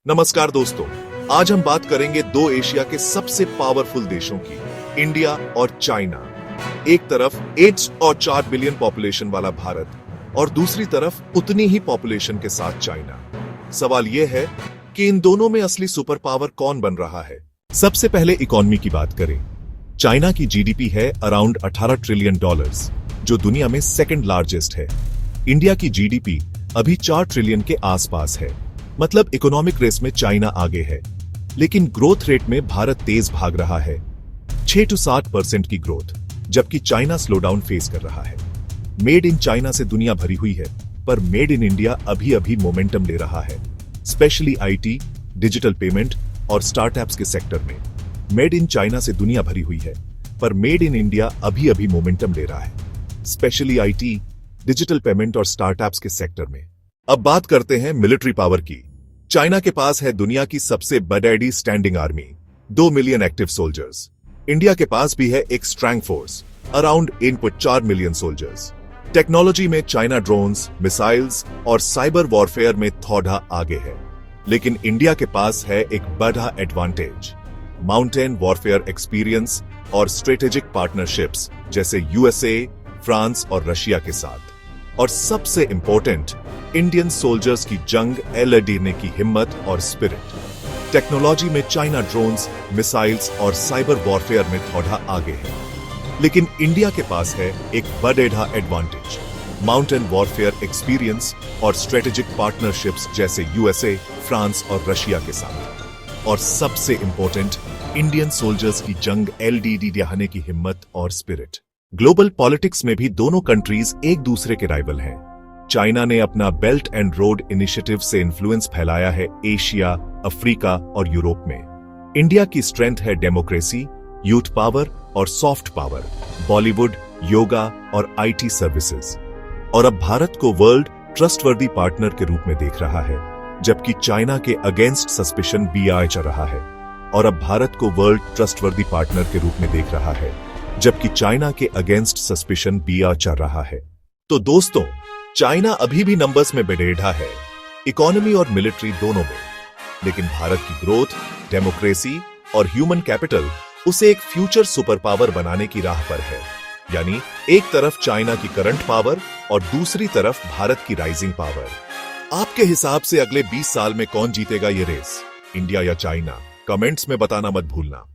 नमस्कार दोस्तों, आज हम बात करेंगे दो एशिया के सबसे पावरफुल देशों की, इंडिया और चाइना। एक तरफ 8 और 4 बिलियन पॉपुलेशन वाला भारत और दूसरी तरफ उतनी ही पॉपुलेशन के साथ चाइना। सवाल यह है कि इन दोनों में असली सुपर पावर कौन बन रहा है। सबसे पहले इकोनॉमी की बात करें। चाइना की जीडीपी है अराउंड 18 ट्रिलियन डॉलर्स, जो दुनिया में सेकंड लार्जेस्ट है। इंडिया की जीडीपी अभी 4 ट्रिलियन के आसपास है, मतलब इकोनॉमिक रेस में चाइना आगे है। लेकिन ग्रोथ रेट में भारत तेज भाग रहा है, 6 से 7% की ग्रोथ, जबकि चाइना स्लो डाउन फेस कर रहा है। मेड इन चाइना से दुनिया भरी हुई है, पर मेड इन इंडिया अभी अभी मोमेंटम ले रहा है, स्पेशली आईटी, डिजिटल पेमेंट और स्टार्टअप्स के सेक्टर में। मेड इन चाइना से दुनिया भरी हुई है, पर मेड इन इंडिया अभी अभी मोमेंटम ले रहा है, स्पेशली आईटी, डिजिटल पेमेंट और स्टार्टअप्स के सेक्टर में। अब बात करते हैं मिलिट्री पावर की। चाइना के पास है दुनिया की सबसे बड़ी standing army, 2 million active soldiers. India के पास भी है एक strong force, around 4 million soldiers. Technology में चाइना ड्रोन्स, मिसाइल्स और साइबर वॉरफेयर में थोड़ा आगे है। लेकिन इंडिया के पास है एक बड़ा एडवांटेज, माउंटेन वॉरफेयर एक्सपीरियंस और स्ट्रेटेजिक पार्टनरशिप्स जैसे यूएसए, फ्रांस और रशिया के साथ। और सबसे इंपॉर्टेंट, इंडियन सोल्जर्स की जंग लड़ने की हिम्मत और स्पिरिट। टेक्नोलॉजी में चाइना ड्रोन्स, मिसाइल्स और साइबर वॉरफेयर में थोड़ा आगे है। लेकिन इंडिया के पास है एक बड़ा एडवांटेज, माउंटेन वॉरफेयर एक्सपीरियंस और स्ट्रेटेजिक पार्टनरशिप्स जैसे यूएसए, फ्रांस और रशिया के साथ। और सबसे इंपॉर्टेंट, इंडियन सोल्जर्स की जंग लड़ने की हिम्मत और स्पिरिट। ग्लोबल पॉलिटिक्स में भी दोनों कंट्रीज एक दूसरे के राइवल हैं। चाइना ने अपना बेल्ट एंड रोड इनिशिएटिव से इन्फ्लुएंस फैलाया है एशिया, अफ्रीका और यूरोप में। इंडिया की स्ट्रेंथ है डेमोक्रेसी, यूथ पावर और सॉफ्ट पावर, बॉलीवुड, योगा और आईटी सर्विसेज। और अब भारत को वर्ल्ड ट्रस्टवर्दी पार्टनर के रूप में देख रहा है, जबकि चाइना के अगेंस्ट सस्पिशन बीआई चल रहा है। और अब भारत को वर्ल्ड ट्रस्टवर्दी पार्टनर के रूप में देख रहा है, जबकि चाइना के अगेंस्ट सस्पिशन बीआई चल रहा है। तो दोस्तों, चाइना अभी भी नंबर्स में बेडेढ़ा है, इकोनॉमी और मिलिट्री दोनों में। लेकिन भारत की ग्रोथ, डेमोक्रेसी और ह्यूमन कैपिटल उसे एक फ्यूचर सुपर पावर बनाने की राह पर है। यानी एक तरफ चाइना की करंट पावर और दूसरी तरफ भारत की राइजिंग पावर। आपके हिसाब से अगले 20 साल में कौन जीतेगा ये रेस, इंडिया या चाइना? कमेंट्स में बताना मत भूलना।